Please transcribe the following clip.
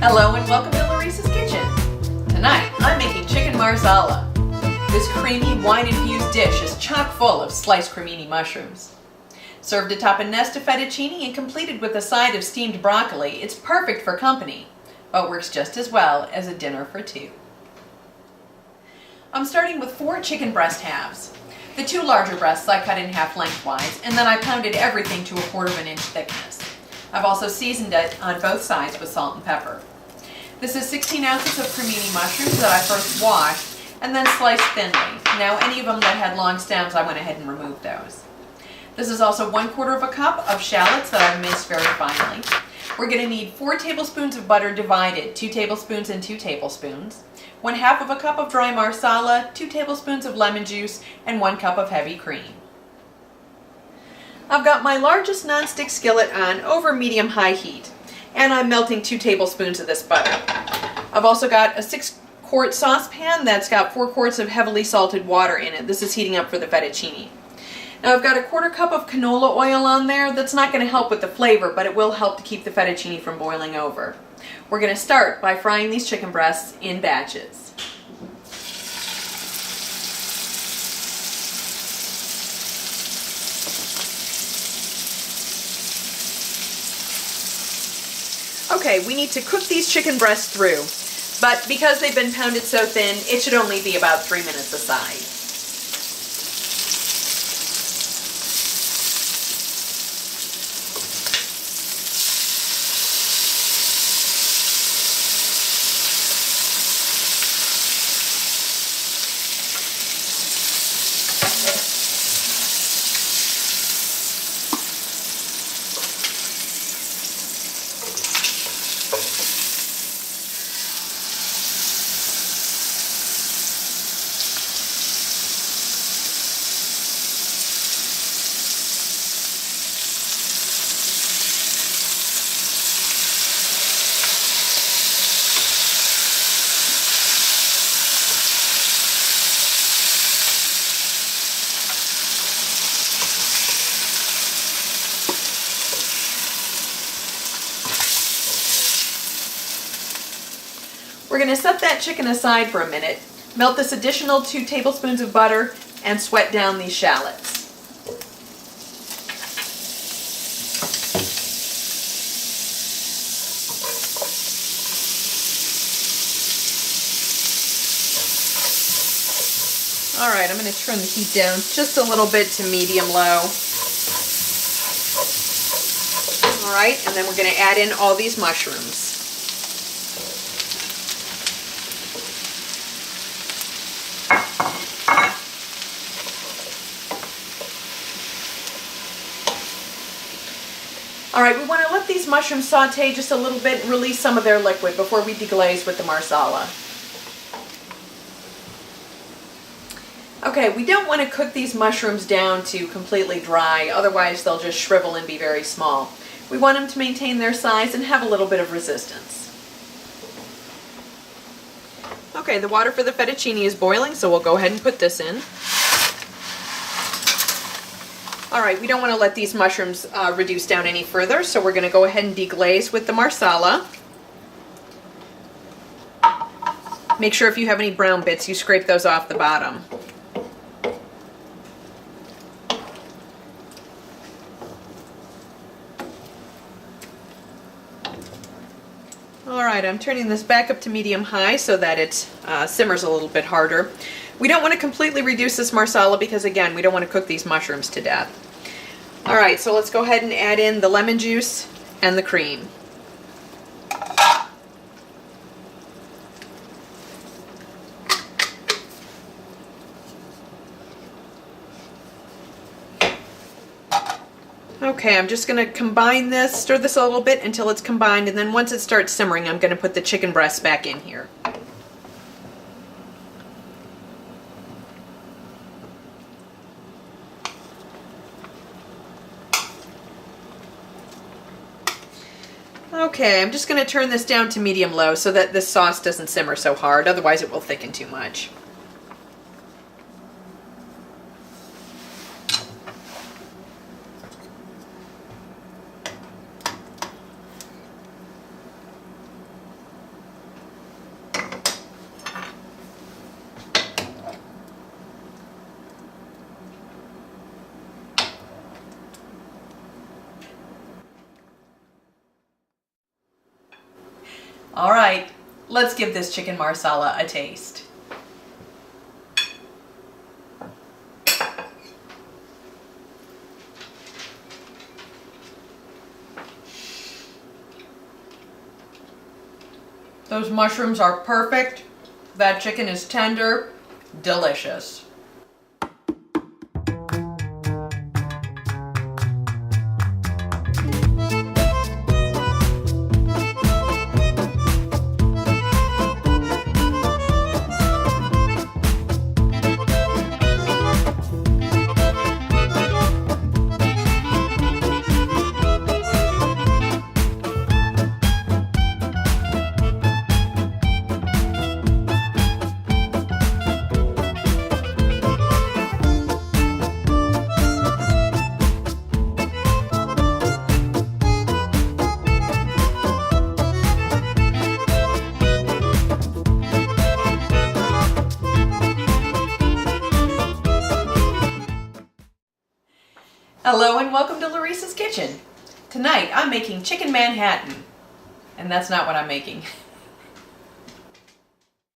Hello and welcome to Larissa's Kitchen. Tonight I'm making chicken marsala. This creamy wine-infused dish is chock full of sliced cremini mushrooms. Served atop a nest of fettuccine and completed with a side of steamed broccoli, it's perfect for company, but works just as well as a dinner for two. I'm starting with 4 chicken breast halves. The 2 larger breasts I cut in half lengthwise, and then I pounded everything to a 1/4 inch thickness. I've also seasoned it on both sides with salt and pepper. This is 16 ounces of cremini mushrooms that I first washed and then sliced thinly. Now any of them that had long stems, I went ahead and removed those. This is also 1/4 cup of shallots that I've minced very finely. We're going to need 4 tablespoons of butter divided, 2 tablespoons and 2 tablespoons, 1/2 cup of dry marsala, 2 tablespoons of lemon juice, and 1 cup of heavy cream. I've got my largest nonstick skillet on over medium-high heat, and I'm melting 2 tablespoons of this butter. I've also got a 6-quart saucepan that's got 4 quarts of heavily salted water in it. This is heating up for the fettuccine. Now I've got a 1/4 cup of canola oil on there. That's not going to help with the flavor, but it will help to keep the fettuccine from boiling over. We're going to start by frying these chicken breasts in batches. Okay, we need to cook these chicken breasts through, but because they've been pounded so thin, it should only be about 3 minutes aside. We're going to set that chicken aside for a minute, melt this additional 2 tablespoons of butter, and sweat down these shallots. Alright, I'm going to turn the heat down just a little bit to medium-low. Alright, and then we're going to add in all these mushrooms. Alright, we want to let these mushrooms saute just a little bit and release some of their liquid before we deglaze with the marsala. Okay, we don't want to cook these mushrooms down to completely dry, otherwise they'll just shrivel and be very small. We want them to maintain their size and have a little bit of resistance. Okay, the water for the fettuccine is boiling, so we'll go ahead and put this in. Alright, we don't want to let these mushrooms reduce down any further, so we're going to go ahead and deglaze with the marsala. Make sure if you have any brown bits, you scrape those off the bottom. Alright, I'm turning this back up to medium-high so that it simmers a little bit harder. We don't want to completely reduce this marsala because, again, we don't want to cook these mushrooms to death. Alright, so let's go ahead and add in the lemon juice and the cream. Okay, I'm just going to combine this, stir this a little bit until it's combined, and then once it starts simmering, I'm going to put the chicken breasts back in here. Okay, I'm just going to turn this down to medium-low so that this sauce doesn't simmer so hard, otherwise it will thicken too much. All right, let's give this chicken marsala a taste. Those mushrooms are perfect. That chicken is tender, delicious. Hello and welcome to Larissa's Kitchen. Tonight I'm making chicken Manhattan. And that's not what I'm making.